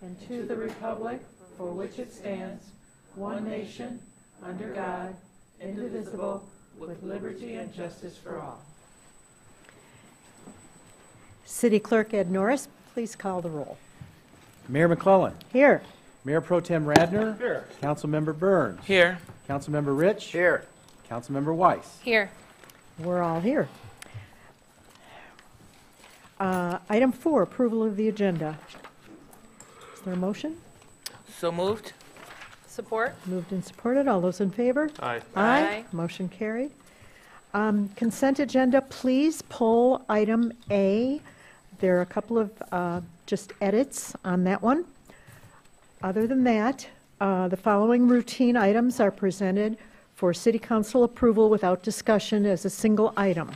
and to the republic for which it stands, one nation, under God, indivisible, with liberty and justice for all. City Clerk Ed Norris, please call the roll. Mayor McClellan. Here. Mayor Pro Tem Radner. Here. Councilmember Burns. Here. Councilmember Rich. Here. Councilmember Weiss. Here. We're all here. Item 4, approval of the agenda. Is there a motion? So moved. Support. Moved and supported. All those in favor? Aye. Aye. Motion carried. Consent agenda, please pull item A. There are a couple of just edits on that one. Other than that, the following routine items are presented for City Council approval without discussion as a single item.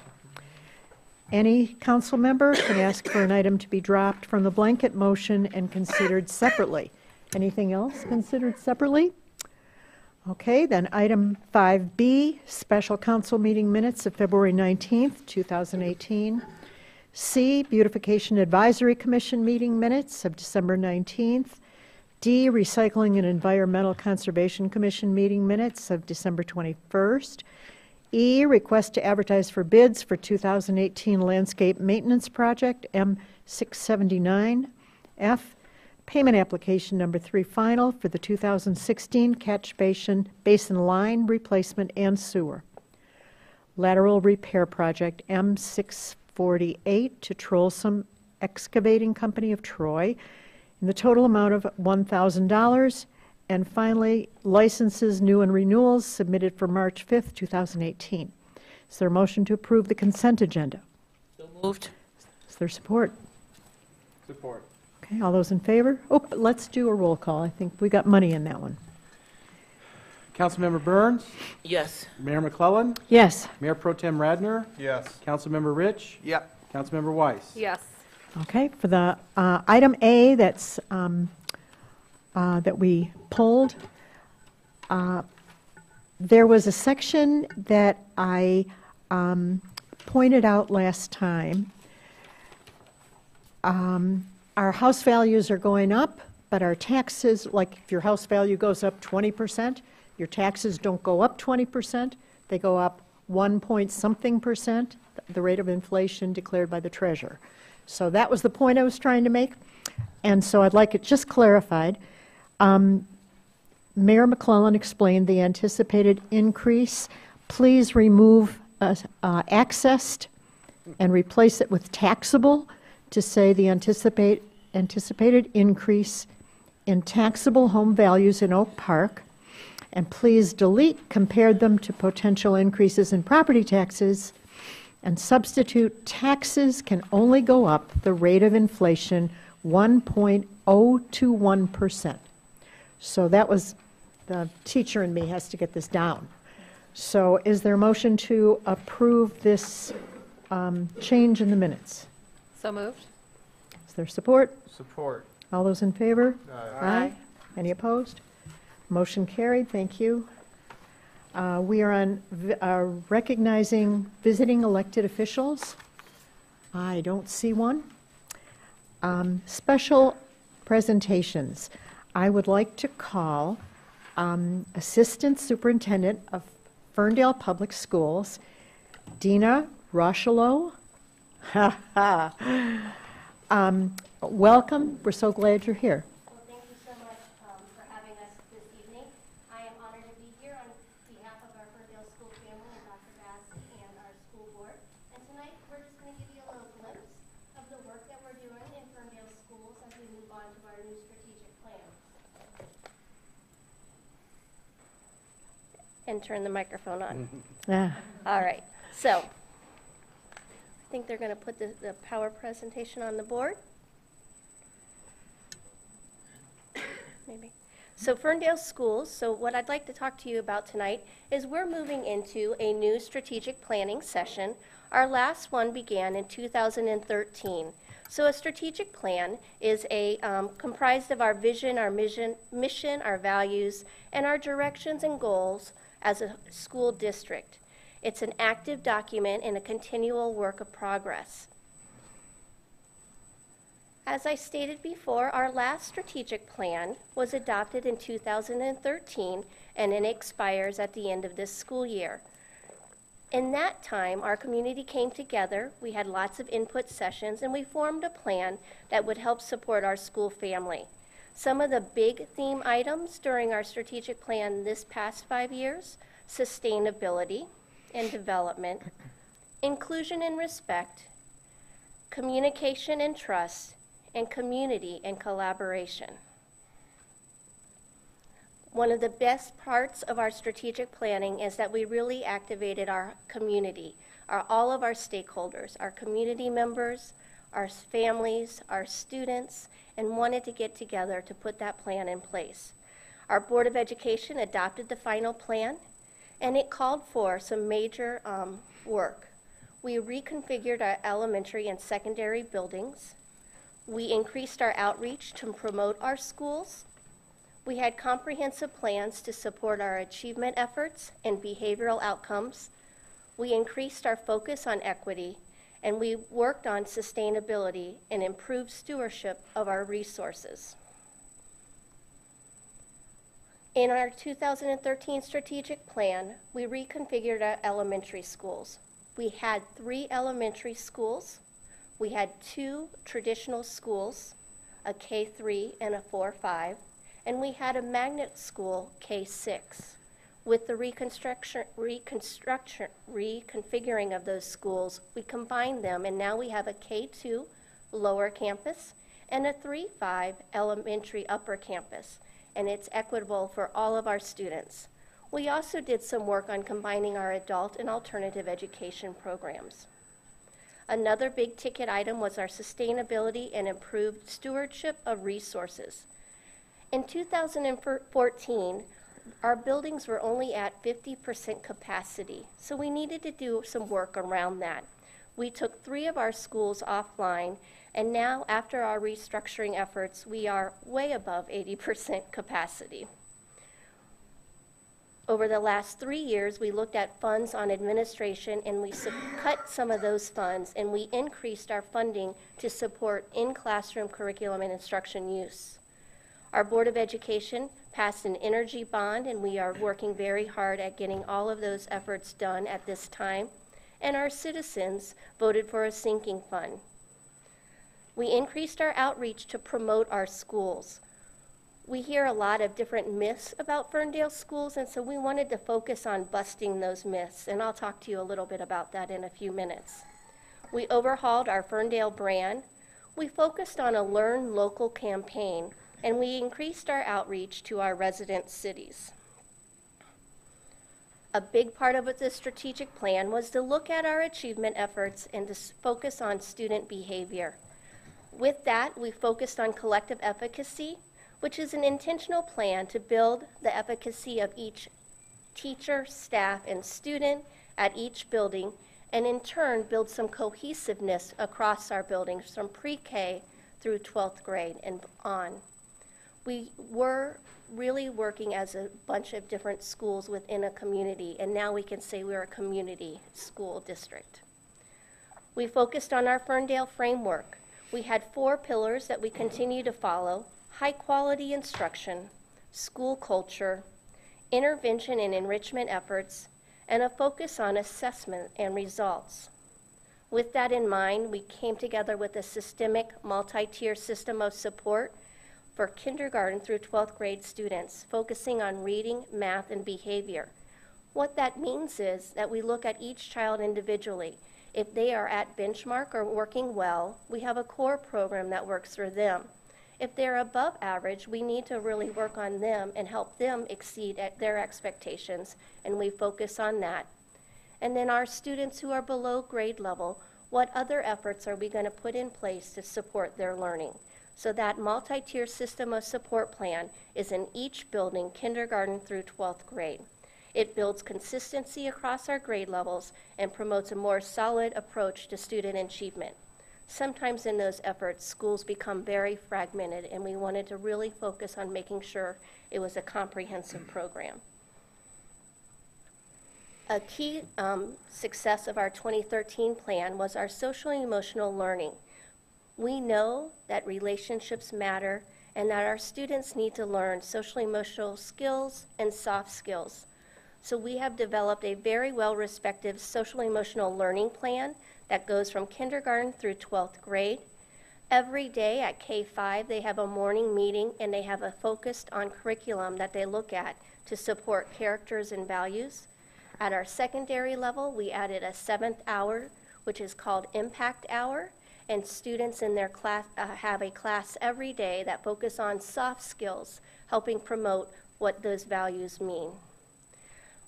Any council member can ask for an item to be dropped from the blanket motion and considered separately. Anything else considered separately? Okay, then item 5B, special council meeting minutes of February 19th, 2018. C, Beautification Advisory Commission meeting minutes of December 19th. D, Recycling and Environmental Conservation Commission meeting minutes of December 21st. E, Request to advertise for bids for 2018 landscape maintenance project M679. F, Payment application number 3 final for the 2016 catch basin line replacement and sewer. Lateral repair project M648 to Trollsome Excavating Company of Troy in the total amount of $1,000. And finally, licenses, new and renewals submitted for March 5th, 2018. Is there a motion to approve the consent agenda? So moved. Is there support? Support. Okay, all those in favor? Oh, let's do a roll call. I think we got money in that one. Councilmember Burns. Yes. Mayor McClellan. Yes. Mayor Pro Tem Radner. Yes. Councilmember Rich. Yep. Councilmember Weiss. Yes. Okay, for the item A that's that we pulled, there was a section that I pointed out last time. Our house values are going up, but our taxes, like if your house value goes up 20%, your taxes don't go up 20%. They go up 1 point something percent, the rate of inflation declared by the treasurer. So that was the point I was trying to make. And so I'd like it just clarified. Mayor McClellan explained the anticipated increase. Please remove accessed and replace it with taxable to say the anticipated increase in taxable home values in Oak Park. And please delete compared them to potential increases in property taxes and substitute taxes can only go up the rate of inflation 1.021%. So that was, the teacher in me has to get this down. So is there a motion to approve this change in the minutes? So moved. Is there support? Support. All those in favor? Aye. Any opposed? Motion carried. Thank you. We are on recognizing visiting elected officials. I don't see one. Special presentations. I would like to call Assistant Superintendent of Ferndale Public Schools, Dina Rochelow. Welcome. We're so glad you're here. Well, thank you so much for having us this evening. I am honored to be here on behalf of our Ferndale School family and Dr. Bassi and our school board. And tonight we're just going to give you a little glimpse of the work that we're doing in Ferndale schools as we move on to our new strategic plan. And turn the microphone on. All right. So I think they're going to put the power presentation on the board. Maybe. So Ferndale Schools, so what I'd like to talk to you about tonight is we're moving into a new strategic planning session. Our last one began in 2013. So a strategic plan is comprised of our vision, our mission, our values, and our directions and goals as a school district. It's an active document and a continual work of progress. As I stated before, our last strategic plan was adopted in 2013, and it expires at the end of this school year. In that time, our community came together, we had lots of input sessions, and we formed a plan that would help support our school family. Some of the big theme items during our strategic plan this past 5 years: sustainability and development, inclusion and respect, communication and trust, and community and collaboration. One of the best parts of our strategic planning is that we really activated our community, all of our stakeholders, our community members, our families, our students, and wanted to get together to put that plan in place. Our Board of Education adopted the final plan, and it called for some major work. We reconfigured our elementary and secondary buildings. We increased our outreach to promote our schools. We had comprehensive plans to support our achievement efforts and behavioral outcomes. We increased our focus on equity, and we worked on sustainability and improved stewardship of our resources. In our 2013 strategic plan, we reconfigured our elementary schools. We had 3 elementary schools. We had 2 traditional schools, a K-3 and a 4-5, and we had a magnet school, K-6. With the reconfiguring of those schools, we combined them, and now we have a K-2 lower campus and a 3-5 elementary upper campus, and it's equitable for all of our students. We also did some work on combining our adult and alternative education programs. Another big ticket item was our sustainability and improved stewardship of resources. In 2014, our buildings were only at 50% capacity, so we needed to do some work around that. We took 3 of our schools offline, and now after our restructuring efforts, we are way above 80% capacity. Over the last 3 years, we looked at funds on administration, and we cut some of those funds, and we increased our funding to support in-classroom curriculum and instruction use. Our Board of Education passed an energy bond, and we are working very hard at getting all of those efforts done at this time. And our citizens voted for a sinking fund. We increased our outreach to promote our schools. We hear a lot of different myths about Ferndale schools, and so we wanted to focus on busting those myths, and I'll talk to you a little bit about that in a few minutes. We overhauled our Ferndale brand. We focused on a Learn Local campaign, and we increased our outreach to our resident cities. A big part of the strategic plan was to look at our achievement efforts and to focus on student behavior. With that, we focused on collective efficacy, which is an intentional plan to build the efficacy of each teacher, staff, and student at each building, and in turn build some cohesiveness across our buildings from pre-K through 12th grade and on. We were really working as a bunch of different schools within a community, and now we can say we're a community school district. We focused on our Ferndale framework. We had 4 pillars that we continue to follow: high-quality instruction, school culture, intervention and enrichment efforts, and a focus on assessment and results. With that in mind, we came together with a systemic multi-tier system of support for kindergarten through 12th grade students, focusing on reading, math, and behavior. What that means is that we look at each child individually. If they are at benchmark or working well, we have a core program that works for them. If they're above average, we need to really work on them and help them exceed at their expectations, and we focus on that. And then our students who are below grade level, what other efforts are we going to put in place to support their learning? So that multi-tier system of support plan is in each building, kindergarten through 12th grade. It builds consistency across our grade levels and promotes a more solid approach to student achievement. Sometimes in those efforts, schools become very fragmented, and we wanted to really focus on making sure it was a comprehensive program. A key success of our 2013 plan was our social and emotional learning. We know that relationships matter and that our students need to learn social-emotional skills and soft skills. So we have developed a very well-respected social-emotional learning plan that goes from kindergarten through 12th grade. Every day at K-5, they have a morning meeting and they have a focused on curriculum that they look at to support characters and values. At our secondary level, we added a 7th hour, which is called Impact Hour, and students in their class have a class every day that focus on soft skills, helping promote what those values mean.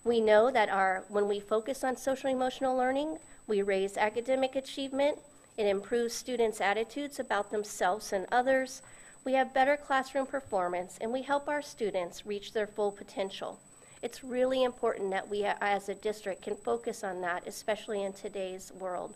We know that when we focus on social-emotional learning, we raise academic achievement, it improves students' attitudes about themselves and others, we have better classroom performance, and we help our students reach their full potential. It's really important that we as a district can focus on that, especially in today's world.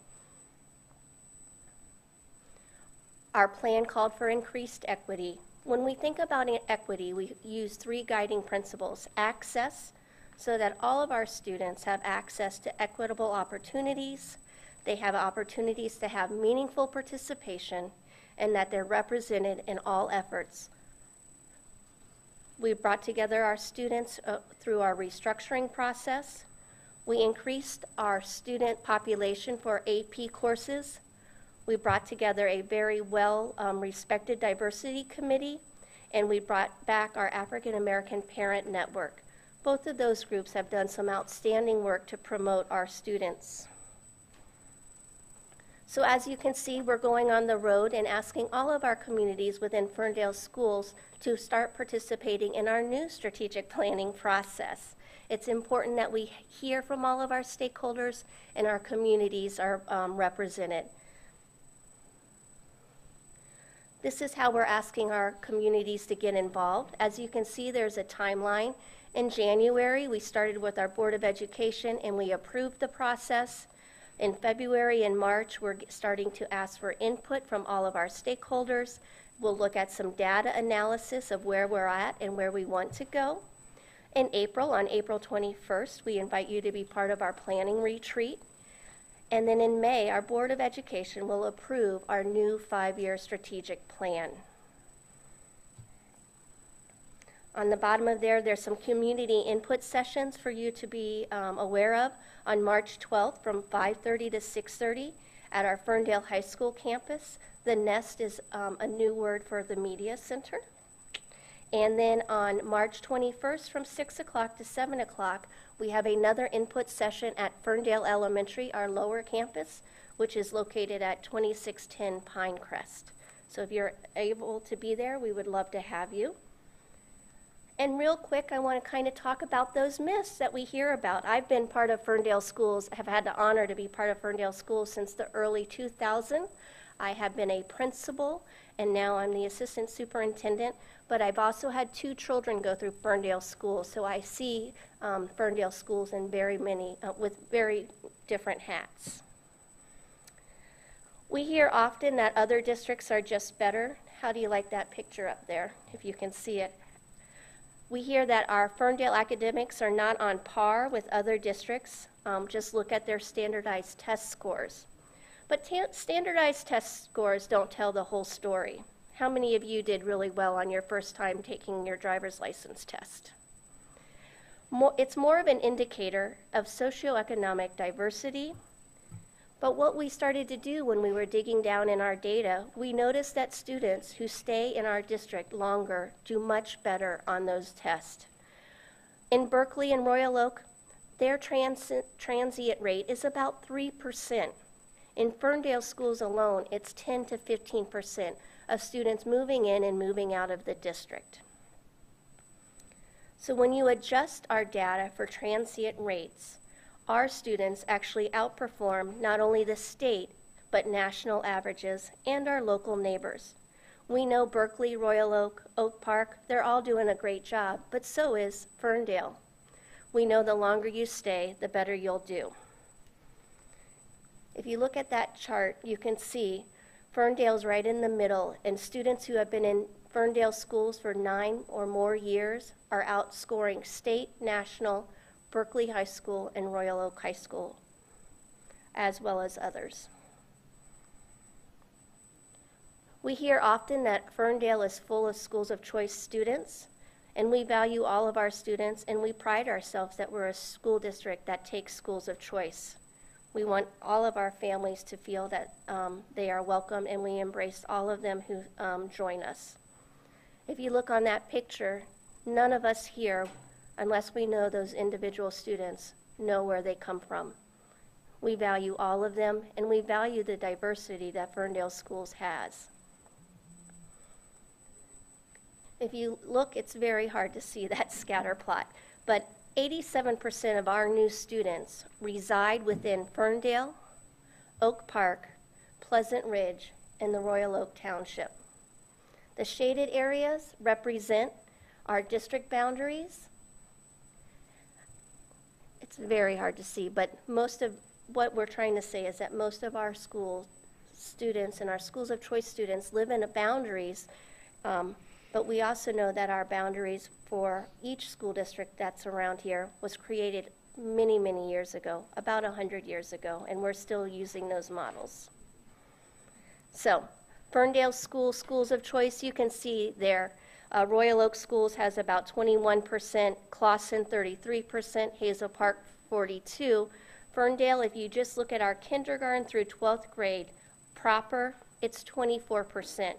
Our plan called for increased equity. When we think about equity, we use 3 guiding principles. Access, so that all of our students have access to equitable opportunities, they have opportunities to have meaningful participation, and that they're represented in all efforts. We brought together our students through our restructuring process. We increased our student population for AP courses. We brought together a very well-respected diversity committee, and we brought back our African American Parent Network. Both of those groups have done some outstanding work to promote our students. So as you can see, we're going on the road and asking all of our communities within Ferndale schools to start participating in our new strategic planning process. It's important that we hear from all of our stakeholders and our communities are represented. This is how we're asking our communities to get involved. As you can see, there's a timeline. In January, we started with our Board of Education and we approved the process. In February and March, we're starting to ask for input from all of our stakeholders. We'll look at some data analysis of where we're at and where we want to go. In April, on April 21st, we invite you to be part of our planning retreat. And then in May, our Board of Education will approve our new 5-year strategic plan. On the bottom of there's some community input sessions for you to be aware of on March 12th from 5:30 to 6:30 at our Ferndale High School campus. The Nest is a new word for the media center. And then on March 21st from 6 o'clock to 7 o'clock, we have another input session at Ferndale Elementary, our lower campus, which is located at 2610 Pinecrest. So if you're able to be there, we would love to have you. And real quick, I want to kind of talk about those myths that we hear about. I've been part of Ferndale Schools, have had the honor to be part of Ferndale Schools since the early 2000s. I have been a principal, and now I'm the assistant superintendent, but I've also had 2 children go through Ferndale Schools, so I see Ferndale Schools in with very different hats. We hear often that other districts are just better. How do you like that picture up there, if you can see it? We hear that our Ferndale academics are not on par with other districts. Just look at their standardized test scores. But standardized test scores don't tell the whole story. How many of you did really well on your first time taking your driver's license test? It's more of an indicator of socioeconomic diversity. But what we started to do when we were digging down in our data, we noticed that students who stay in our district longer do much better on those tests. In Berkeley and Royal Oak, their transient rate is about 3%. In Ferndale schools alone, it's 10 to 15% of students moving in and moving out of the district. So when you adjust our data for transient rates, our students actually outperform not only the state, but national averages and our local neighbors. We know Berkeley, Royal Oak, Oak Park, they're all doing a great job, but so is Ferndale. We know the longer you stay, the better you'll do. If you look at that chart, you can see Ferndale's right in the middle, and students who have been in Ferndale schools for 9 or more years are outscoring state, national, Berkeley High School, and Royal Oak High School, as well as others. We hear often that Ferndale is full of schools of choice students, and we value all of our students, and we pride ourselves that we're a school district that takes schools of choice. We want all of our families to feel that they are welcome, and we embrace all of them who join us. If you look on that picture, none of us here, unless we know those individual students, know where they come from. We value all of them, and we value the diversity that Ferndale Schools has. If you look, it's very hard to see that scatter plot, but 87% of our new students reside within Ferndale, Oak Park, Pleasant Ridge, and the Royal Oak Township. The shaded areas represent our district boundaries. It's very hard to see, but most of what we're trying to say is that most of our school students and our schools of choice students live in boundaries, but we also know that our boundaries for each school district that's around here was created many, many years ago, about 100 years ago, and we're still using those models. So, Ferndale schools of choice, you can see there. Royal Oak Schools has about 21%, Clawson 33%, Hazel Park 42%. Ferndale, if you just look at our kindergarten through 12th grade, proper, it's 24%.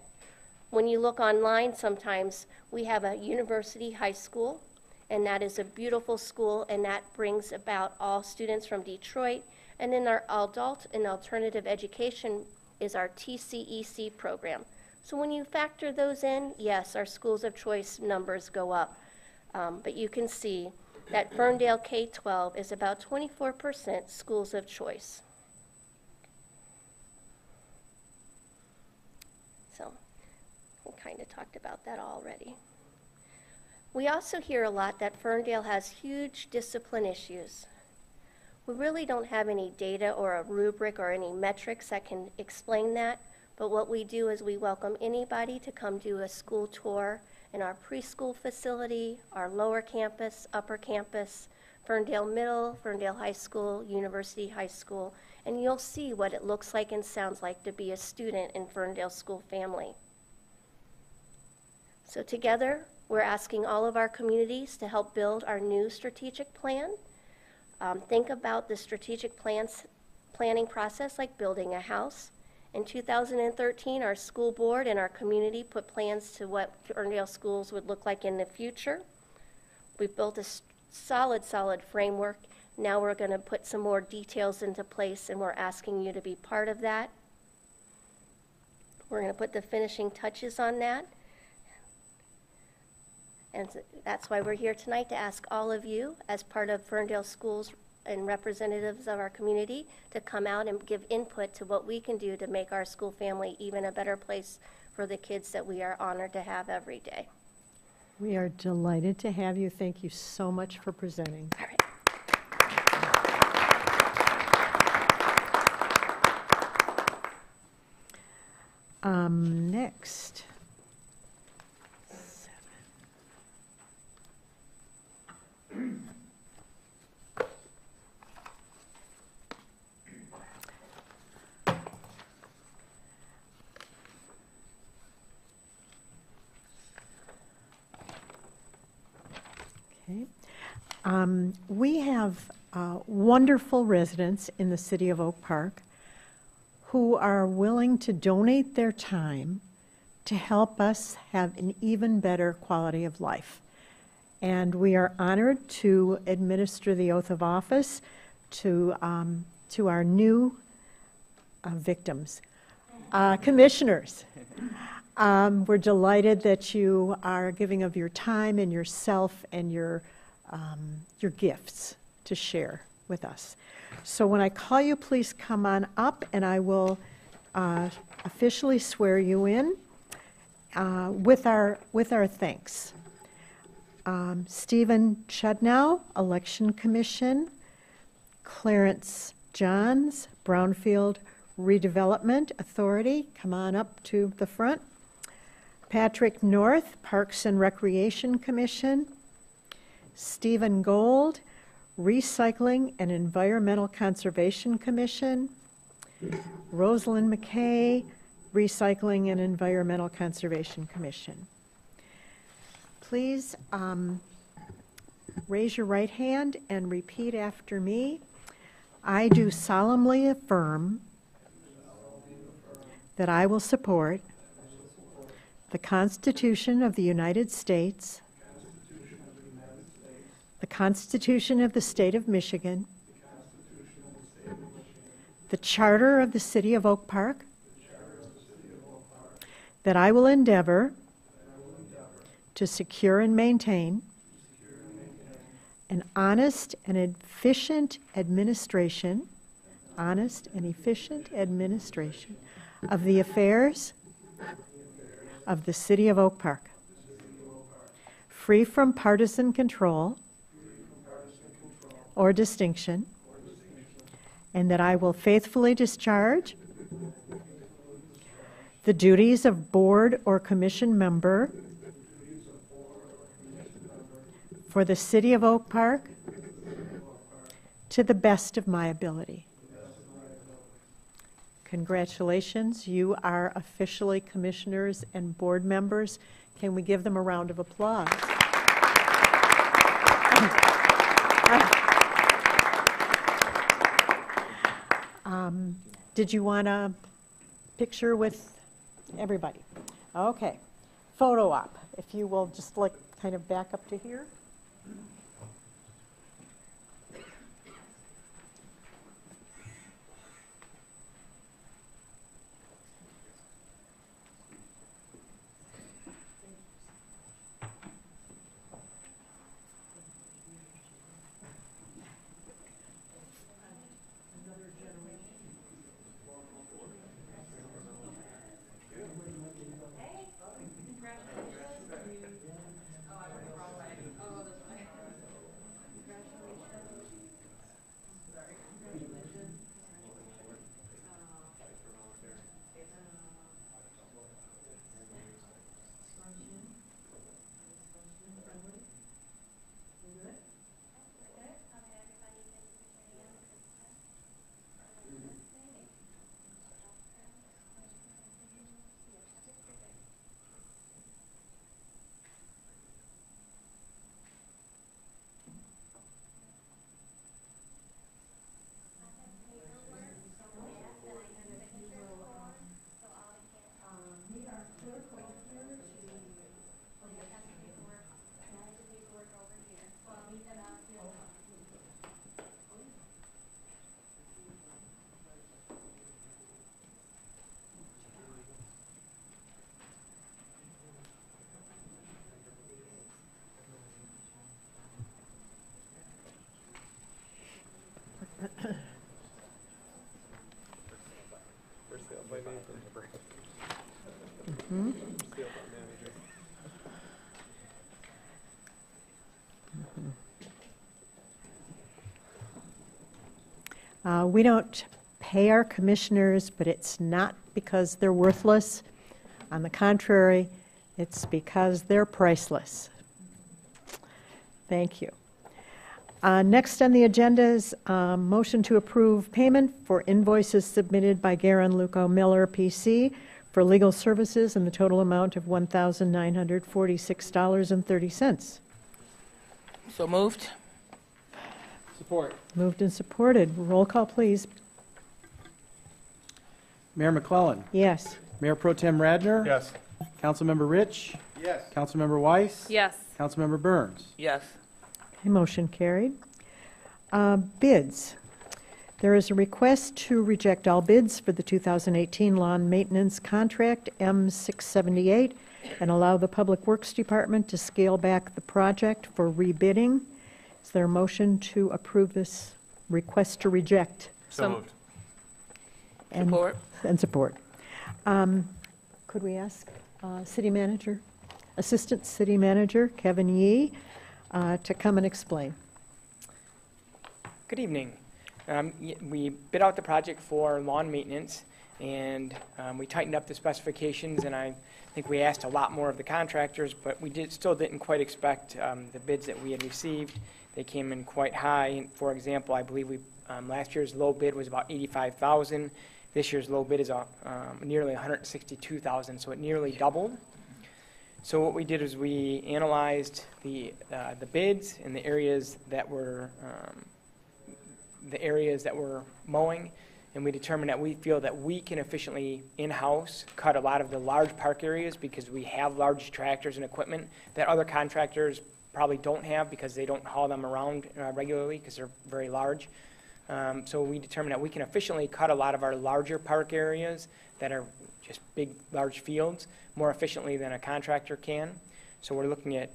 When you look online sometimes, we have a university high school, and that is a beautiful school, and that brings about all students from Detroit. And then our adult and alternative education is our TCEC program. So when you factor those in, yes, our schools of choice numbers go up. But you can see that Ferndale K-12 is about 24% schools of choice. So we kind of talked about that already. We also hear a lot that Ferndale has huge discipline issues. We really don't have any data or a rubric or any metrics that can explain that, but what we do is we welcome anybody to come do a school tour in our preschool facility, our lower campus, upper campus, Ferndale Middle, Ferndale High School, University High School, and you'll see what it looks like and sounds like to be a student in Ferndale School Family. So together, we're asking all of our communities to help build our new strategic plan. Think about the strategic planning process like building a house. In 2013, our school board and our community put plans to what Ferndale schools would look like in the future. We've built a solid framework. Now we're going to put some more details into place, and we're asking you to be part of that. We're going to put the finishing touches on that. And that's why we're here tonight, to ask all of you, as part of Ferndale Schools and representatives of our community, to come out and give input to what we can do to make our school family even a better place for the kids that we are honored to have every day. We are delighted to have you. Thank you so much for presenting. All right. Next. Okay. We have wonderful residents in the city of Oak Park who are willing to donate their time to help us have an even better quality of life. And we are honored to administer the oath of office to our new victims. Commissioners, we're delighted that you are giving of your time and yourself and your gifts to share with us. So when I call you, please come on up, and I will officially swear you in with our thanks. Stephen Chudnow, Election Commission. Clarence Johns, Brownfield Redevelopment Authority. Come on up to the front. Patrick North, Parks and Recreation Commission. Stephen Gold, Recycling and Environmental Conservation Commission. Rosalind McKay, Recycling and Environmental Conservation Commission. Please raise your right hand and repeat after me. I do solemnly affirm that I will support the Constitution of the United States, the Constitution of the State of Michigan, the Charter of the City of Oak Park, that I will endeavor to secure and maintain an honest and efficient administration of the affairs of the City of Oak Park, free from partisan control or distinction, and that I will faithfully discharge the duties of board or commission member for the City of Oak Park to the best of my ability. Congratulations, you are officially commissioners and board members. Can we give them a round of applause? Did you want a picture with everybody? Okay. Photo op. If you will just like kind of back up to here. We don't pay our commissioners, but it's not because they're worthless. On the contrary, it's because they're priceless. Thank you. Next on the agenda is motion to approve payment for invoices submitted by Garen Luco Miller, PC, for legal services in the total amount of $1,946.30. So moved. Support. Moved and supported. Roll call, please. Mayor McClellan. Yes. Mayor Pro Tem Radner. Yes. Councilmember Rich. Yes. Councilmember Weiss. Yes. Councilmember Burns. Yes. Okay, motion carried. Bids. There is a request to reject all bids for the 2018 lawn maintenance contract M678 and allow the Public Works Department to scale back the project for rebidding. Is there a motion to approve this request to reject? So moved. And, Support. and support. Could we ask City Manager, Assistant City Manager Kevin Yee to come and explain? Good evening. We bid out the project for lawn maintenance, and we tightened up the specifications, and I think we asked a lot more of the contractors, but we still didn't quite expect the bids that we had received. They came in quite high. For example, I believe last year's low bid was about $85,000, This year's low bid is nearly $162,000, so it nearly doubled. So what we did is we analyzed the bids and the areas that were mowing, and we determined that we feel that we can efficiently in-house cut a lot of the large park areas because we have large tractors and equipment that other contractors probably don't have because they don't haul them around regularly because they're very large. So we determined that we can efficiently cut a lot of our larger park areas that are just big, large fields more efficiently than a contractor can. So we're looking at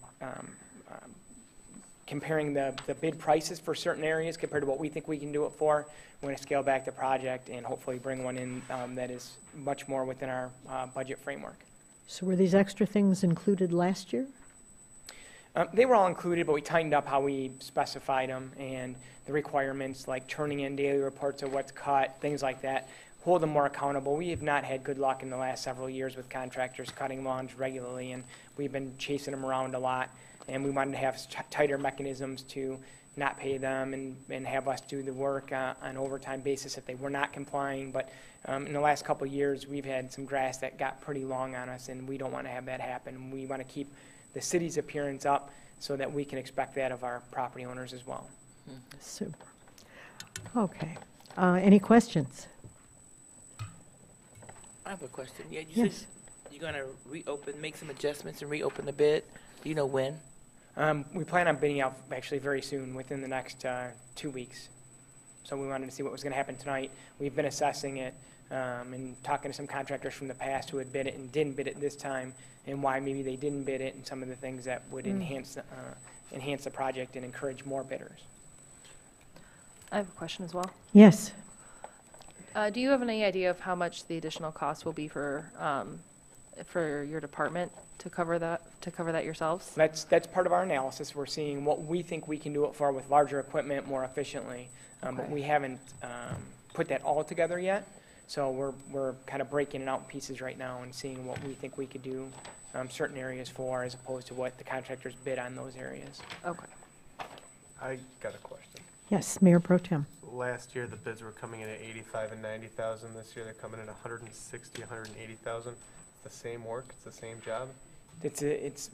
comparing the bid prices for certain areas compared to what we think we can do it for. We're going to scale back the project and hopefully bring one in that is much more within our budget framework. So were these extra things included last year? They were all included, but we tightened up how we specified them and the requirements, like turning in daily reports of what's cut, things like that, hold them more accountable. We have not had good luck in the last several years with contractors cutting lawns regularly, and we've been chasing them around a lot, and we wanted to have tighter mechanisms to not pay them and have us do the work on an overtime basis if they were not complying. But in the last couple of years, we've had some grass that got pretty long on us, and we don't want to have that happen. We want to keep the city's appearance up so that we can expect that of our property owners as well. Super. Okay. Any questions? I have a question. Yeah, you Yes. said you're going to make some adjustments and reopen the bid. Do you know when? We plan on bidding out actually very soon, within the next 2 weeks. So we wanted to see what was going to happen tonight. We've been assessing it and talking to some contractors from the past who had bid it and didn't bid it this time, and why maybe they didn't bid it, and some of the things that would enhance the project and encourage more bidders. I have a question as well. Yes. Do you have any idea of how much the additional cost will be for your department to cover that yourselves? That's part of our analysis. We're seeing what we think we can do it for with larger equipment more efficiently, but we haven't put that all together yet. So we're kind of breaking it out in pieces right now and seeing what we think we could do certain areas for, as opposed to what the contractors bid on those areas. Okay. I got a question. Yes, Mayor Pro Tem. Last year, the bids were coming in at 85 and 90,000. This year, they're coming in 160, 180,000. It's the same work. It's the same job. It's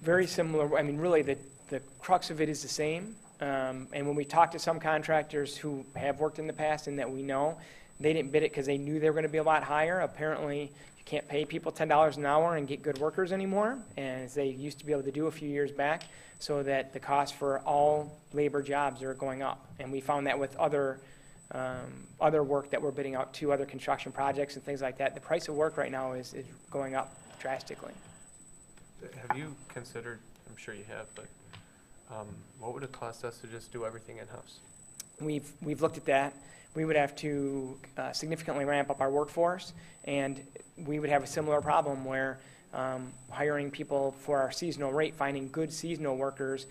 very similar. I mean, really, the crux of it is the same. And when we talk to some contractors who have worked in the past and that we know, they didn't bid it because they knew they were going to be a lot higher. Apparently, you can't pay people $10 an hour and get good workers anymore, and as they used to be able to do a few years back, so that the cost for all labor jobs are going up. And we found that with other work that we're bidding out to, other construction projects and things like that. The price of work right now is going up drastically. Have you considered, I'm sure you have, but what would it cost us to just do everything in-house? We've looked at that. We would have to significantly ramp up our workforce, and we would have a similar problem where hiring people for our seasonal rate, finding good seasonal workers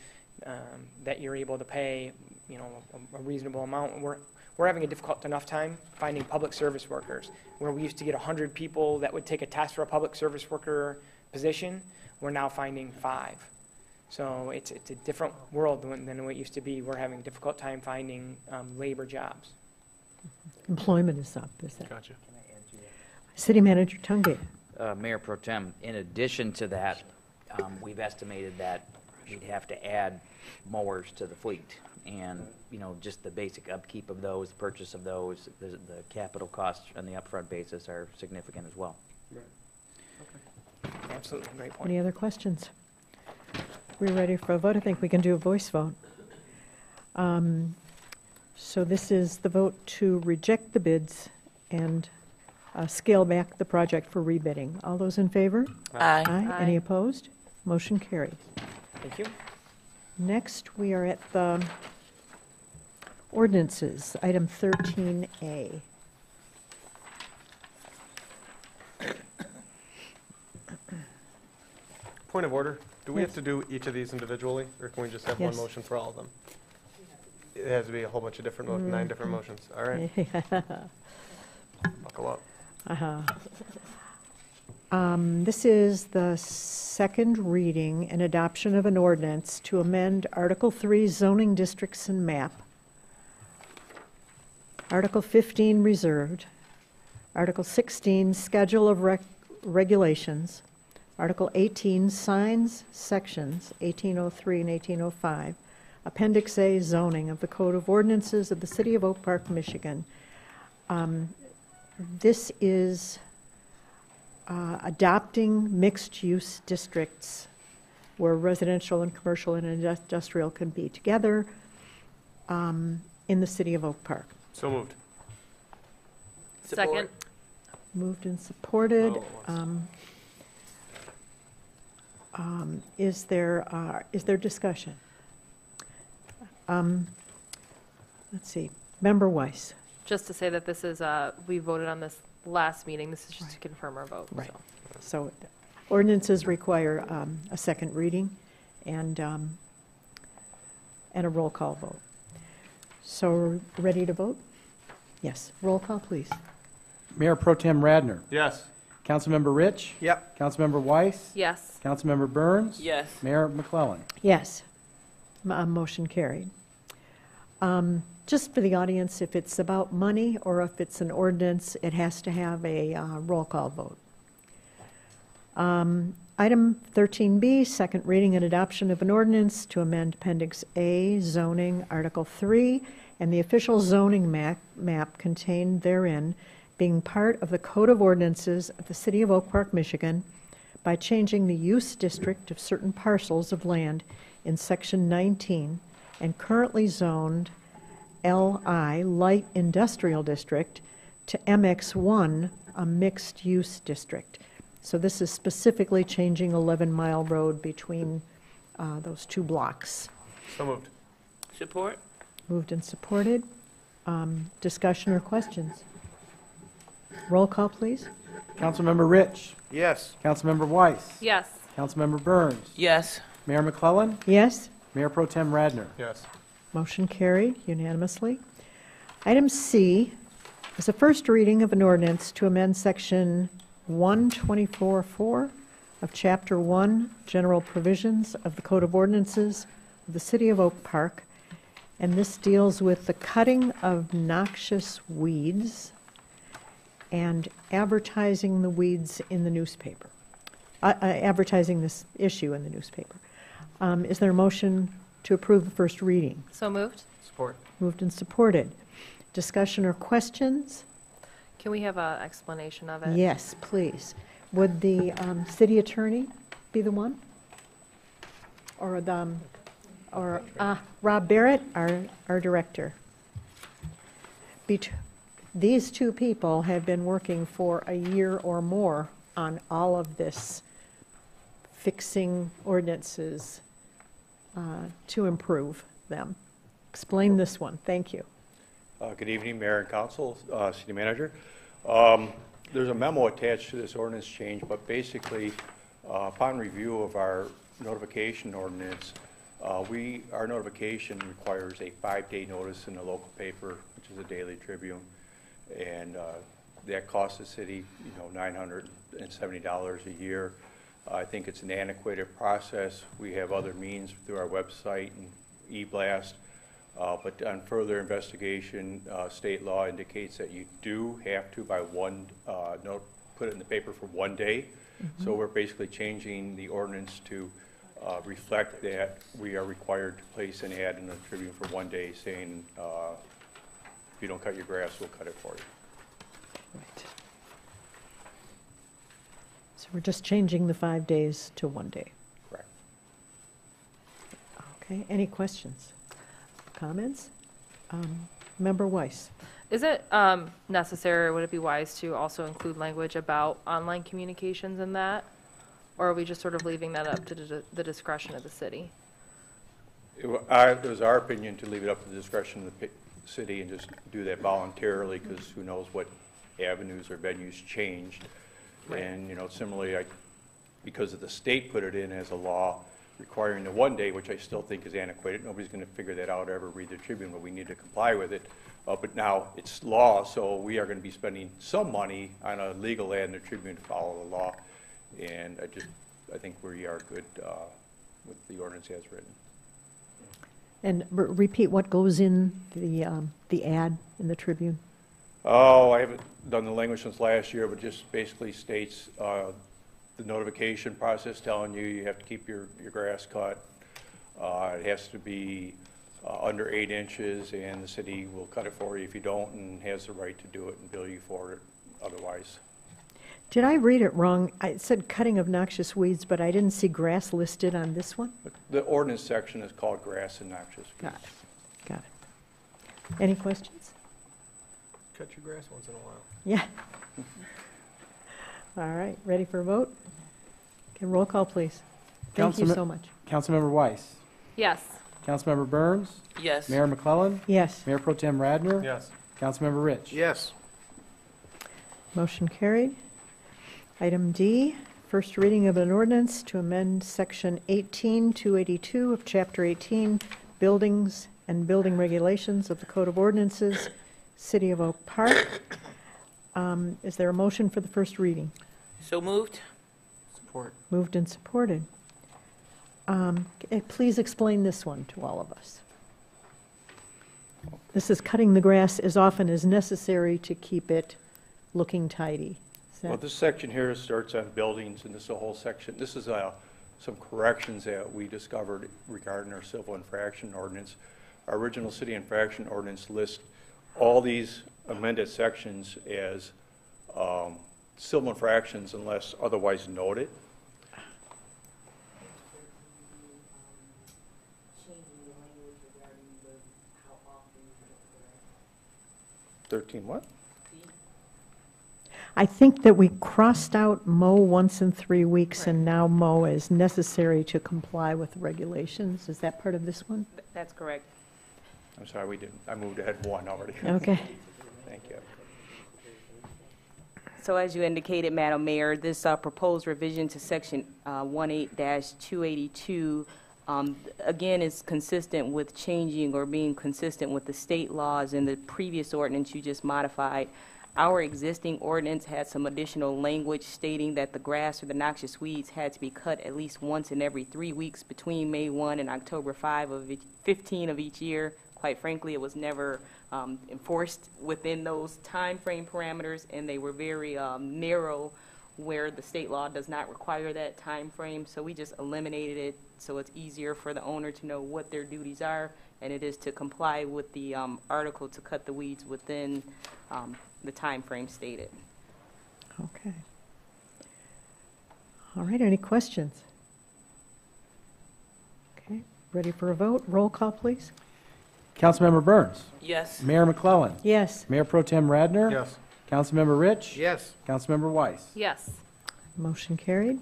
that you're able to pay, a reasonable amount. We're having a difficult enough time finding public service workers. Where we used to get 100 people that would take a test for a public service worker position, we're now finding 5. So it's a different world than what it used to be. We're having a difficult time finding labor jobs. Employment is up, is that? Gotcha. City Manager Tungate. Mayor Pro Tem, in addition to that, we've estimated that we'd have to add mowers to the fleet. And, just the basic upkeep of those, the purchase of those, the capital costs on the upfront basis are significant as well. Right. Okay. Absolutely, great point. Any other questions? We're ready for a vote. I think we can do a voice vote. So this is the vote to reject the bids and scale back the project for rebidding. All those in favor? Aye. Aye. Any opposed? Motion carried. Thank you. Next, we are at the ordinances, item 13A. Point of order. Do we have to do each of these individually, or can we just have Yes. one motion for all of them? It has to be a whole bunch of different, 9 different motions. All right. Buckle up. This is the second reading and adoption of an ordinance to amend Article 3 zoning districts and map, Article 15 reserved, Article 16, Schedule of Regulations. Article 18, Signs, Sections 1803 and 1805. Appendix A, Zoning of the Code of Ordinances of the City of Oak Park, Michigan. This is adopting mixed-use districts where residential and commercial and industrial can be together in the City of Oak Park. So moved. Second. Moved and supported. Oh, Is there discussion? Let's see. Member Weiss. Just to say that this is, we voted on this last meeting. This is just to confirm our vote. Right. So. So ordinances require a second reading and a roll call vote. So ready to vote? Yes. Roll call, please. Mayor Pro Tem Radner. Yes. Councilmember Rich. Yep. Councilmember Weiss. Yes. Councilmember Burns. Yes. Mayor McClellan. Yes. Motion carried. Just for the audience, if it's about money or if it's an ordinance, it has to have a roll call vote. Item 13B, second reading and adoption of an ordinance to amend Appendix A, zoning, Article 3, and the official zoning map contained therein, being part of the Code of Ordinances of the City of Oak Park, Michigan, by changing the use district of certain parcels of land in Section 19 and currently zoned LI, Light Industrial District, to MX1, a mixed-use district. So this is specifically changing 11 Mile Road between those two blocks. So moved. Support? Moved and supported. Discussion or questions? Roll call, please. Councilmember Rich. Yes. Councilmember Weiss. Yes. Councilmember Burns. Yes. Mayor McClellan. Yes. Mayor Pro Tem Radner. Yes. Motion carried unanimously. Item C is a first reading of an ordinance to amend Section 124.4 of Chapter 1, General Provisions of the Code of Ordinances of the City of Oak Park, and this deals with the cutting of noxious weeds and advertising the weeds in the newspaper, advertising this issue in the newspaper. Is there a motion to approve the first reading? So moved. Support. Moved and supported. Discussion or questions? Can we have an explanation of it? Yes, please. Would the city attorney be the one? Or Rob Barrett, our director? These two people have been working for a year or more on all of this, fixing ordinances to improve them. Explain this one. Thank you. Good evening, Mayor and Council, City Manager. There's a memo attached to this ordinance change, but basically, upon review of our notification ordinance, our notification requires a 5-day notice in the local paper, which is a Daily Tribune, and that costs the city, $970 a year. I think it's an antiquated process. We have other means through our website and e-blast. But on further investigation, state law indicates that you do have to, by put it in the paper for 1 day. Mm-hmm. So we're basically changing the ordinance to reflect that we are required to place an ad in the Tribune for 1 day saying, if you don't cut your grass, we'll cut it for you. Right. So we're just changing the 5 days to 1 day. Correct. Okay, any questions? Comments? Member Weiss. Is it necessary, or would it be wise to also include language about online communications in that? Or are we just sort of leaving that up to the discretion of the city? It was our opinion to leave it up to the discretion of the city and just do that voluntarily, because who knows what avenues or venues changed. Right. And, similarly, because of the state put it in as a law, requiring the 1 day, which I still think is antiquated. Nobody's going to figure that out or ever read the Tribune, but we need to comply with it. But now it's law, so we are going to be spending some money on a legal ad in the Tribune to follow the law. And I think we are good with the ordinance as written. And repeat what goes in the ad in the Tribune. Oh, I haven't done the language since last year, but just basically states the notification process telling you have to keep your grass cut. It has to be under 8 inches, and the city will cut it for you if you don't, and has the right to do it and bill you for it otherwise. Did I read it wrong? It said cutting of noxious weeds, but I didn't see grass listed on this one? But the ordinance section is called grass and noxious weeds. Got it. Got it. Any questions? Cut your grass once in a while. Yeah. All right, ready for a vote? Okay, roll call, please. Thank you so much. Councilmember Weiss. Yes. Councilmember Burns. Yes. Mayor McClellan. Yes, Mayor Pro Tem Radner. Yes. Councilmember Rich. Yes. motion carried. Item D, first reading of an ordinance to amend Section 18282 of Chapter 18, Buildings and Building Regulations of the Code of Ordinances, City of Oak Park. Is there a motion for the first reading? So moved. Support. Moved and supported. Please explain this one to all of us. This is cutting the grass as often as necessary to keep it looking tidy. Is that- Well, this section here starts on buildings, and this is a whole section. This is some corrections that we discovered regarding our civil infraction ordinance. Our original city infraction ordinance lists all these amended sections as civil infractions unless otherwise noted. 13 what? I think that we crossed out mow once in 3 weeks and now mow as necessary to comply with the regulations. Is that part of this one? That's correct. I'm sorry, we didn't. I moved ahead one already. Okay. Thank you. So as you indicated, Madam Mayor, this proposed revision to Section 18-282, again, is consistent with changing or being consistent with the state laws in the previous ordinance you just modified. Our existing ordinance had some additional language stating that the grass or the noxious weeds had to be cut at least once in every 3 weeks between May 1 and October 15 of each year. Quite frankly, it was never enforced within those time frame parameters, and they were very narrow where the state law does not require that time frame. So we just eliminated it so it's easier for the owner to know what their duties are, and it is to comply with the article to cut the weeds within the time frame stated. Okay. All right, any questions? Okay, ready for a vote? Roll call, please. Councilmember Burns. Yes. Mayor McClellan. Yes. Mayor Pro Tem Radner. Yes. Councilmember Rich. Yes. Councilmember Weiss. Yes. Motion carried.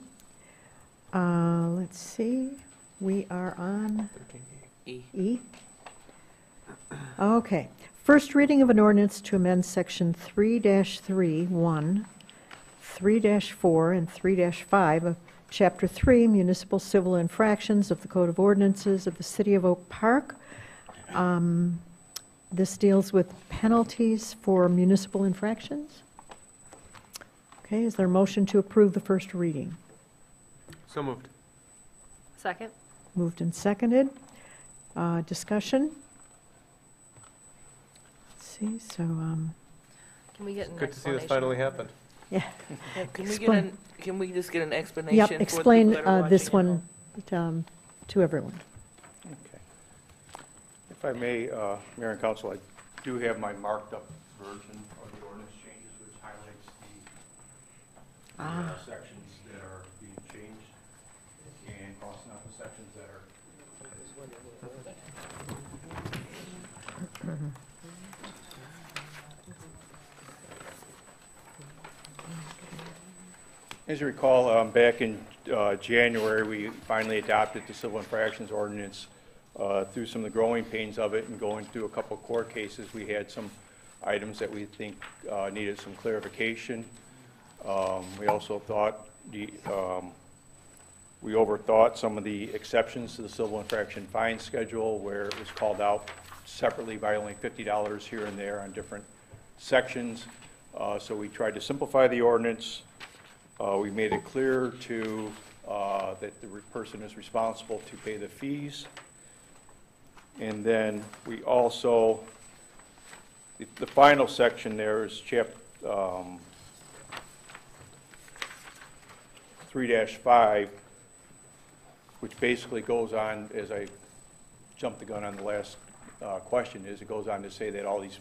Let's see, we are on 13E. E. Okay. First reading of an ordinance to amend Section 3-3, 1, 3-4, and 3-5 of Chapter 3, Municipal Civil Infractions of the Code of Ordinances of the City of Oak Park. This deals with penalties for municipal infractions. Okay, is there a motion to approve the first reading? So moved. Second? Moved and seconded. Discussion? Let's see, so, Can we get an Good to see this explanation? finally happened. yeah. Can we just get an explanation? Yep, for the explain people that are this watching at one to everyone. Okay. If I may, Mayor and Council, I do have my marked up version of the ordinance changes, which highlights the sections that are being changed and crossing out the sections that are. As you recall, back in January, we finally adopted the civil infractions ordinance. Through some of the growing pains of it and going through a couple of court cases, we had some items that we think needed some clarification. We also thought we overthought some of the exceptions to the civil infraction fine schedule, where it was called out separately by only $50 here and there on different sections. So we tried to simplify the ordinance. We made it clear to that the person is responsible to pay the fees. And then we also The final section there is 3-5, which basically goes on, as I jumped the gun on the last question, is it goes on to say that all these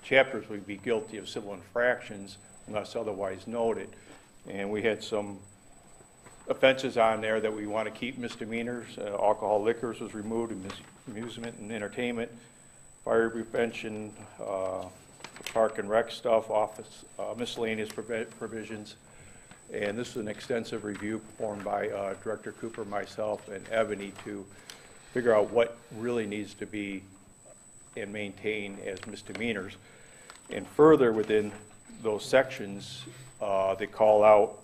chapters would be guilty of civil infractions unless otherwise noted. And we had some offenses on there that we want to keep misdemeanors. Alcohol, liquors was removed, amusement and entertainment, fire prevention, park and rec stuff, office, miscellaneous provisions. And this is an extensive review performed by Director Cooper, myself, and Ebony to figure out what really needs to be and maintained as misdemeanors. And further within those sections, they call out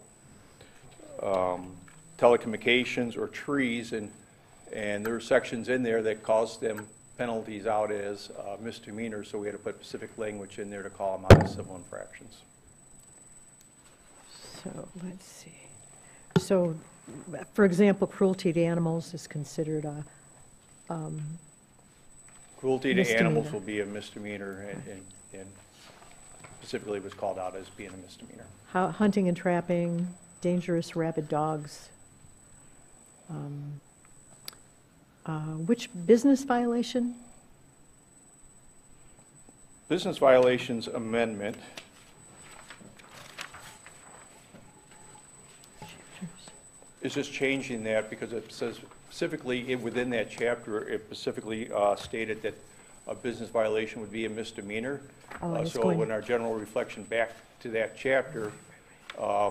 telecommunications or trees, and there are sections in there that calls them penalties out as misdemeanors, so we had to put specific language in there to call them out as civil infractions. So, let's see. So, for example, cruelty to animals is considered a Cruelty to misdemeanor. animals will be a misdemeanor, and specifically was called out as being a misdemeanor. Hunting and trapping, dangerous rabid dogs. Which business violation? Business violations amendment. Is just changing that because it says specifically within that chapter, it specifically stated that a business violation would be a misdemeanor. So when our general reflection back to that chapter,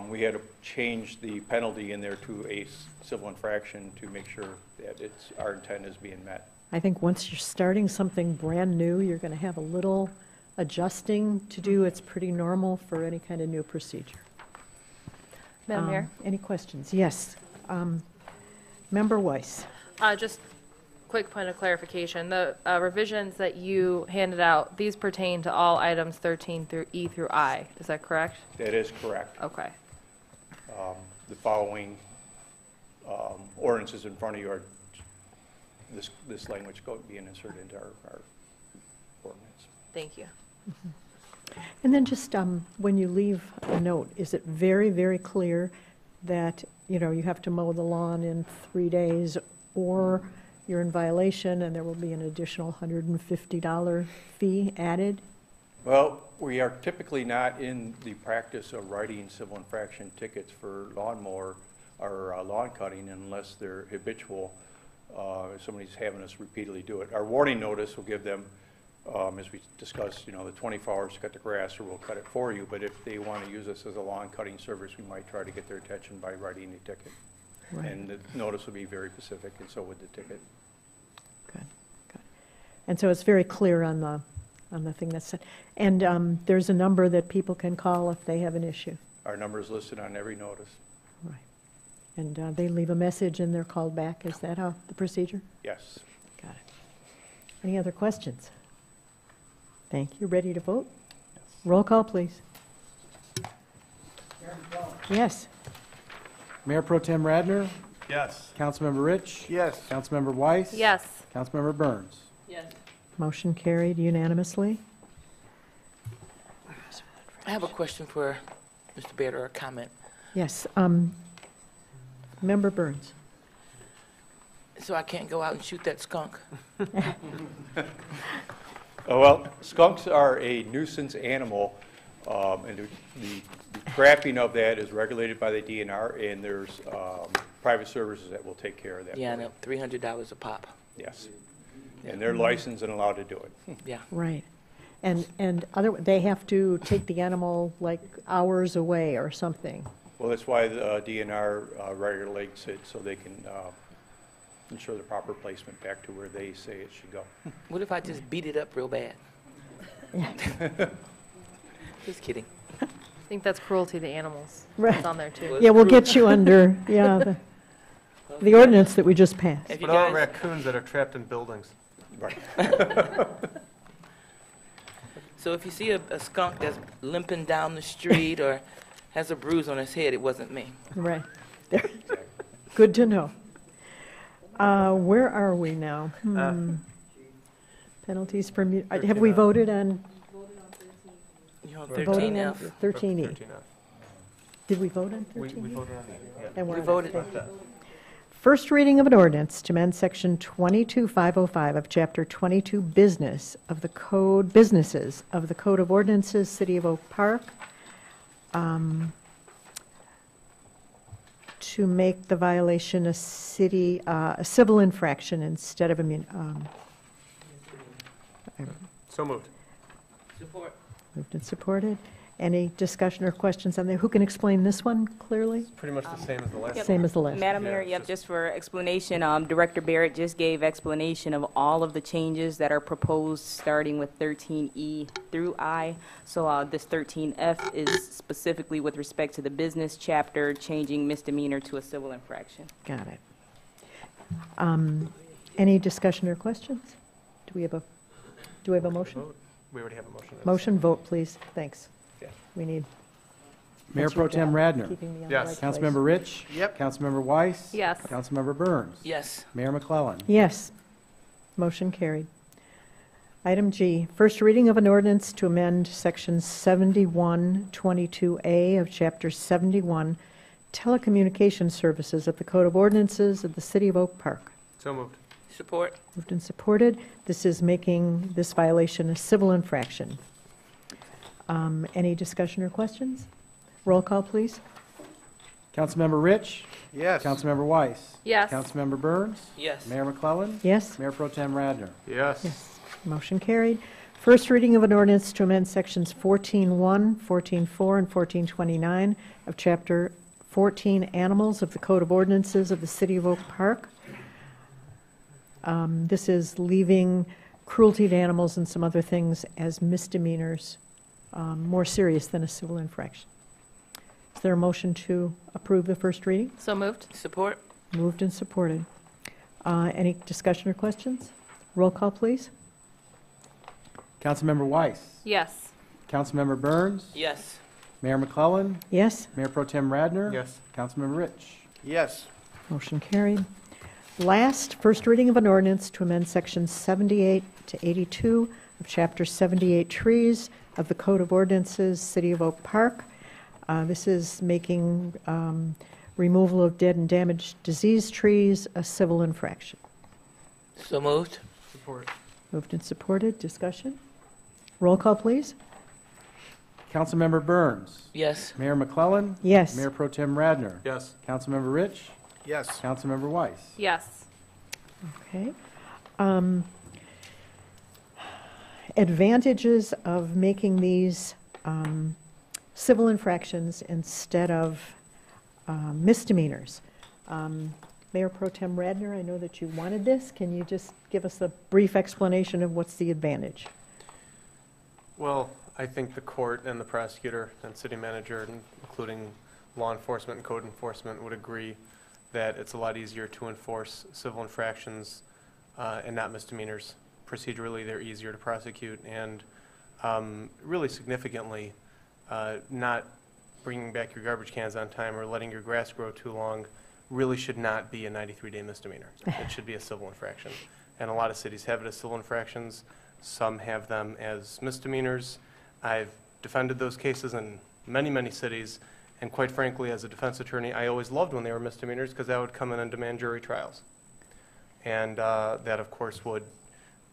we had to change the penalty in there to a civil infraction to make sure that our intent is being met. I think once you're starting something brand new, you're going to have a little adjusting to do. It's pretty normal for any kind of new procedure. Madam Mayor? Any questions? Yes. Member Weiss. Just quick point of clarification. The revisions that you handed out, these pertain to all items 13 through E through I. Is that correct? That is correct. Okay. The following ordinances in front of you are this language being inserted into our ordinance. Thank you. And then just when you leave a note, is it very, very clear that, you have to mow the lawn in 3 days, or you're in violation and there will be an additional $150 fee added? Well, we are typically not in the practice of writing civil infraction tickets for lawnmower or lawn cutting unless they're habitual. Somebody's having us repeatedly do it. Our warning notice will give them, as we discussed, the 24 hours to cut the grass, or we'll cut it for you. But if they want to use us as a lawn cutting service, we might try to get their attention by writing a ticket. Right. And the notice will be very specific, and so would the ticket. Good. And so it's very clear on the thing that's said. And there's a number that people can call if they have an issue. Our number is listed on every notice. Right. And they leave a message and they're called back. Is that how the procedure? Yes. Got it. Any other questions? Thank you. Ready to vote? Yes. Roll call, please. Yes. Mayor Pro Tem Radner, Yes. Councilmember Rich, Yes. Councilmember Weiss. Yes. Councilmember Burns. Motion carried unanimously. I have a question for Mr. Baird, or a comment. Yes. Member Burns. So I can't go out and shoot that skunk? Well, skunks are a nuisance animal, and the trapping of that is regulated by the DNR, and there's private services that will take care of that. Yeah, I know, $300 a pop. Yes. And they're licensed and allowed to do it. Yeah. Right. And they have to take the animal like hours away or something. Well, that's why the DNR regulates it, so they can ensure the proper placement back to where they say it should go. What if I just beat it up real bad? Just kidding. I think that's cruelty to animals. Right. It's on there too. Yeah, we'll get you under, the ordinance that we just passed. If you What about guys, raccoons that are trapped in buildings? Right. so if you see a skunk that's limping down the street or has a bruise on his head, it wasn't me. Right. Good to know. Where are we now? Penalties for, have we voted on You're on voting on 13F. 13E? 13F. Did we vote on We 13E? voted on it, yeah. And we're We on voted. 13E. First reading of an ordinance to amend section 22505 of chapter 22 businesses of the Code of Ordinances, City of Oak Park, to make the violation a civil infraction instead of So moved. Support. moved and supported. Any discussion or questions on there? Who can explain this one clearly? Pretty much the same as the last. Yep. Same as the last. Madam Yeah, Mayor, it's yep, just- just for explanation, Director Barrett just gave explanation of all of the changes that are proposed, starting with 13E through I. So this 13F is specifically with respect to the business chapter, changing misdemeanor to a civil infraction. Got it. Any discussion or questions? Do we have a motion? Vote. We already have a motion. Motion, vote, please. Thanks. Yeah. We need. Mayor that's your Pro Tem job, Radner. keeping me on the Yes. right place. Councilmember Rich. Yep. Councilmember Weiss. Yes. Councilmember Burns. Yes. Mayor McClellan. Yes. Motion carried. Item G, first reading of an ordinance to amend section 7122A of chapter 71, telecommunication services of the Code of Ordinances of the City of Oak Park. So moved. Support. Moved and supported. This is making this violation a civil infraction. Any discussion or questions? Roll call, please. Councilmember Rich. Yes. Councilmember Weiss. Yes. Councilmember Burns. Yes. Mayor McClellan. Yes? Mayor Pro Tem Radner. Yes. Yes. Motion carried. First reading of an ordinance to amend sections 14.1, 14.4, and 14.29 of Chapter 14 Animals of the Code of Ordinances of the City of Oak Park. This is leaving cruelty to animals and some other things as misdemeanors, more serious than a civil infraction. Is there a motion to approve the first reading? So moved? Support. Moved and supported. Any discussion or questions? Roll call, please. Councilmember Weiss. Yes. Councilmember Burns. Yes. Mayor McClellan. Yes? Mayor Pro Tem Radner. Yes. Councilmember Rich. Yes. Motion carried. Last, first reading of an ordinance to amend sections 78 to 82 of Chapter 78 Trees of the Code of Ordinances, City of Oak Park. This is making removal of dead and damaged diseased trees a civil infraction. So moved. Support. Moved and supported. Discussion? Roll call, please. Councilmember Burns. Yes. Mayor McClellan. Yes. Mayor Pro Tem Radner. Yes. Councilmember Rich. Yes. Councilmember Weiss. Yes. Okay. Advantages of making these civil infractions instead of misdemeanors. Mayor Pro Tem Radner, I know that you wanted this. Can you just give us a brief explanation of what's the advantage? Well, I think the court and the prosecutor and city manager, including law enforcement and code enforcement, would agree that it's a lot easier to enforce civil infractions and not misdemeanors. Procedurally, they're easier to prosecute, and really significantly, not bringing back your garbage cans on time or letting your grass grow too long really should not be a 93-day misdemeanor. It should be a civil infraction. And a lot of cities have it as civil infractions. Some have them as misdemeanors. I've defended those cases in many, many cities. And quite frankly, as a defense attorney, I always loved when they were misdemeanors because I would come in and demand jury trials. And that, of course, would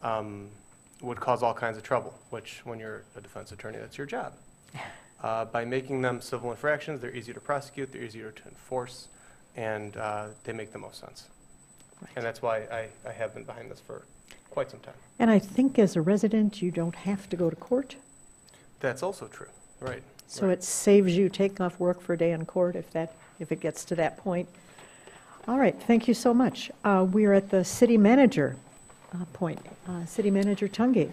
cause all kinds of trouble, which when you're a defense attorney, that's your job. By making them civil infractions, they're easier to prosecute, they're easier to enforce, and they make the most sense. Right. And that's why I have been behind this for quite some time. And I think as a resident, you don't have to go to court. That's also true, right. So right. it saves you taking off work for a day in court if it gets to that point. All right, thank you so much. We are at the city manager point. City Manager Tungate.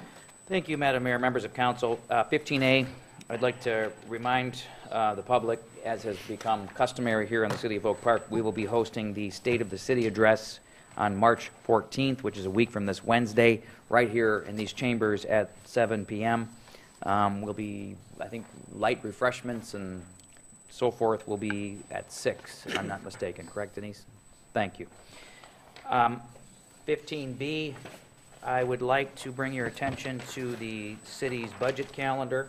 Thank you, Madam Mayor, members of council. 15A, I'd like to remind the public, as has become customary here in the city of Oak Park, we will be hosting the State of the City address on March 14th, which is a week from this Wednesday, right here in these chambers at 7 p.m. Will be, I think, light refreshments and so forth will be at 6, if I'm not mistaken. Correct, Denise? Thank you. 15B, I would like to bring your attention to the city's budget calendar.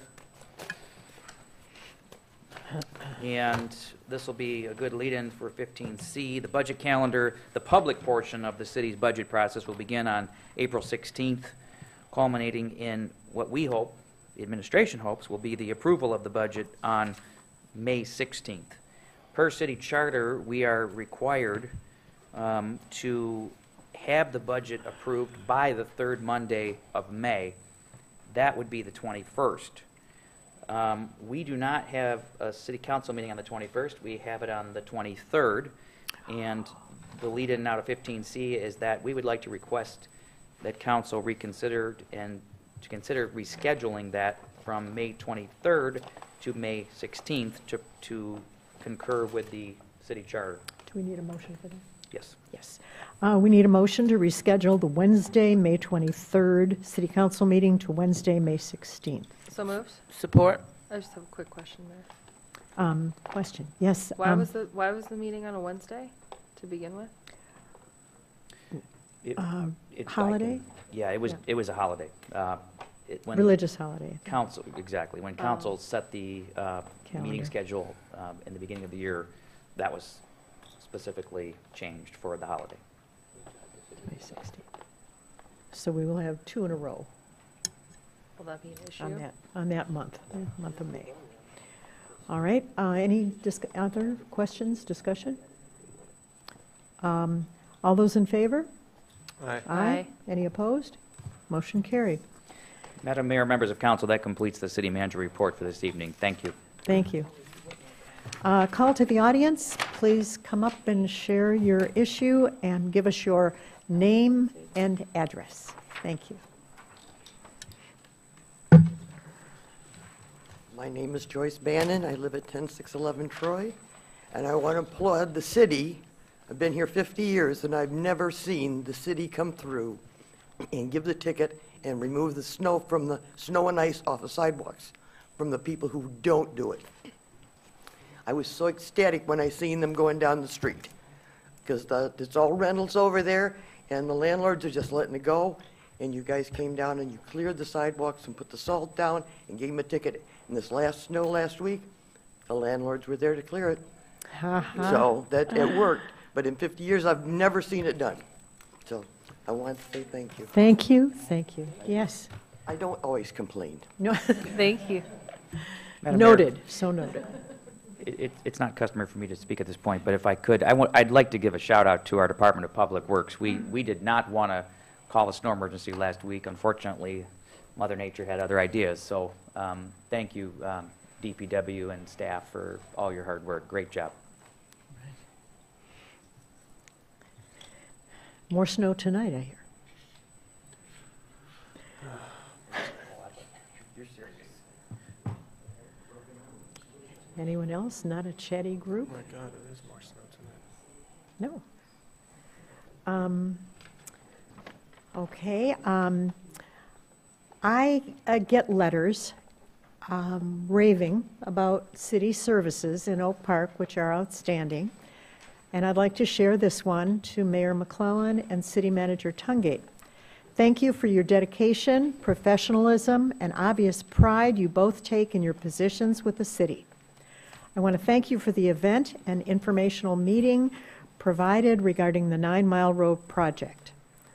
And this will be a good lead-in for 15C. The budget calendar, the public portion of the city's budget process will begin on April 16th, culminating in what we hope, the administration hopes, will be the approval of the budget on May 16th. Per city charter, we are required to have the budget approved by the third Monday of May. That would be the 21st. We do not have a city council meeting on the 21st. We have it on the 23rd. And the lead-in now to 15C is that we would like to request that council reconsider and to consider rescheduling that from May 23rd to May 16th to concur with the city charter. Do we need a motion for that? Yes. Yes. We need a motion to reschedule the Wednesday, May 23rd city council meeting to Wednesday, May 16th. So moved. Support. I just have a quick question there. Question, yes. Why was the meeting on a Wednesday to begin with? Holiday? Yeah, it was a holiday. When Religious holiday. council, exactly. When council set the meeting Calendar. schedule in the beginning of the year, that was specifically changed for the holiday. May 16th. So we will have 2 in a row Will that be an issue? on that month, the month of May. All right, any other questions, discussion? All those in favor? Aye. Aye. Any opposed? Motion carried. Madam Mayor, members of council, that completes the city manager report for this evening. Thank you. Thank you. Call to the audience. Please come up and share your issue and give us your name and address. Thank you. My name is Joyce Bannon. I live at 10611 Troy, and I want to applaud the city. I've been here 50 years, and I've never seen the city come through and give the ticket and remove the snow and ice off the sidewalks from the people who don't do it. I was so ecstatic when I seen them going down the street, because it's all rentals over there, and the landlords are just letting it go, and you guys came down and you cleared the sidewalks and put the salt down and gave them a ticket. And this last snow last week, the landlords were there to clear it. So that it worked. But in 50 years, I've never seen it done. So I want to say thank you. Thank you. Thank you. Yes. I don't always complain. No. Thank you. Madam Mayor, Noted. So noted. It's not customary for me to speak at this point, but if I could, I'd like to give a shout out to our Department of Public Works. We did not want to call a snow emergency last week. Unfortunately, Mother Nature had other ideas. So thank you, DPW and staff, for all your hard work. Great job. More snow tonight, I hear. Anyone else? Not a chatty group? Oh my God, it is more snow tonight. No. Okay. I get letters raving about city services in Oak Park, which are outstanding. And I'd like to share this one to Mayor McClellan and City Manager Tungate. Thank you for your dedication, professionalism, and obvious pride you both take in your positions with the city. I want to thank you for the event and informational meeting provided regarding the 9 Mile Road project.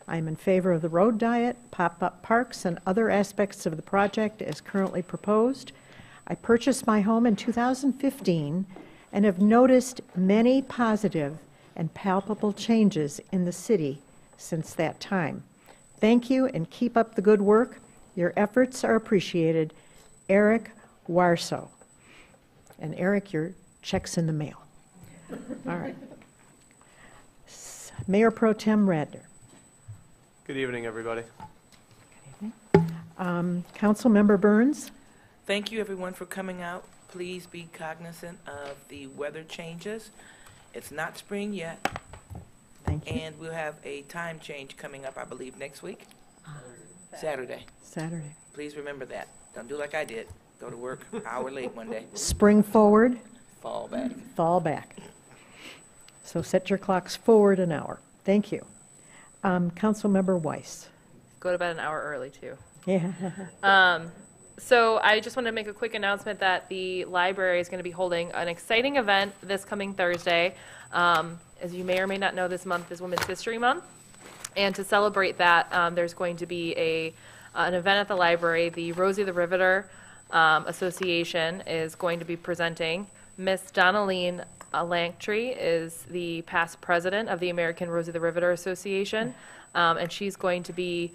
I am in favor of the road diet, pop-up parks, and other aspects of the project as currently proposed. I purchased my home in 2015 and have noticed many positive and palpable changes in the city since that time. Thank you and keep up the good work. Your efforts are appreciated. Eric Warso. And Eric, your check's in the mail. All right. Mayor Pro Tem Radner. Good evening, everybody. Councilmember Burns. Thank you, everyone, for coming out. Please be cognizant of the weather changes. It's not spring yet, Thank you. and we'll have a time change coming up, I believe, next week. Saturday. Saturday. Please remember that. Don't do like I did. Go to work an hour late one day. Spring forward, Fall back. fall back. So set your clocks forward an hour. Thank you. Councilmember Weiss. go to bed an hour early, too. Yeah. So I just want to make a quick announcement that the library is going to be holding an exciting event this coming Thursday. As you may or may not know, this month is Women's History Month. And to celebrate that, there's going to be an event at the library. The Rosie the Riveter Association is going to be presenting. Miss Donaline Langtree is the past president of the American Rosie the Riveter Association, and she's going to be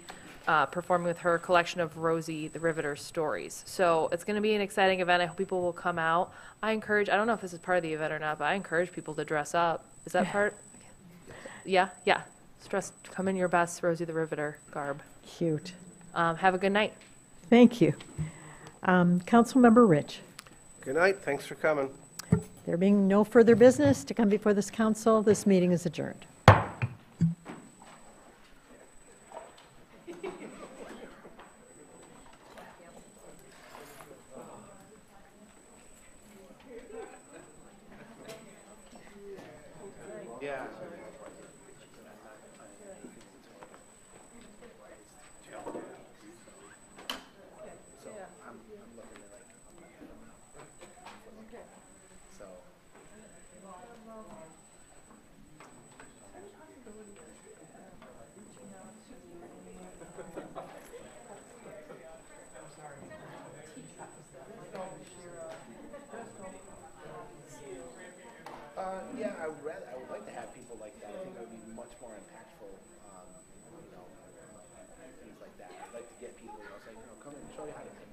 performing with her collection of Rosie the Riveter stories. So it's going to be an exciting event. I hope people will come out. I don't know if this is part of the event or not, but I encourage people to dress up. Is that part? Yeah. Come in your best Rosie the Riveter garb. Cute. Have a good night. Thank you. Councilmember Rich. Good night. Thanks for coming. There being no further business to come before this council, this meeting is adjourned. Yeah, I would like to have people like that. I think it would be much more impactful, things like that. I'd like to get people, say, come and show you how to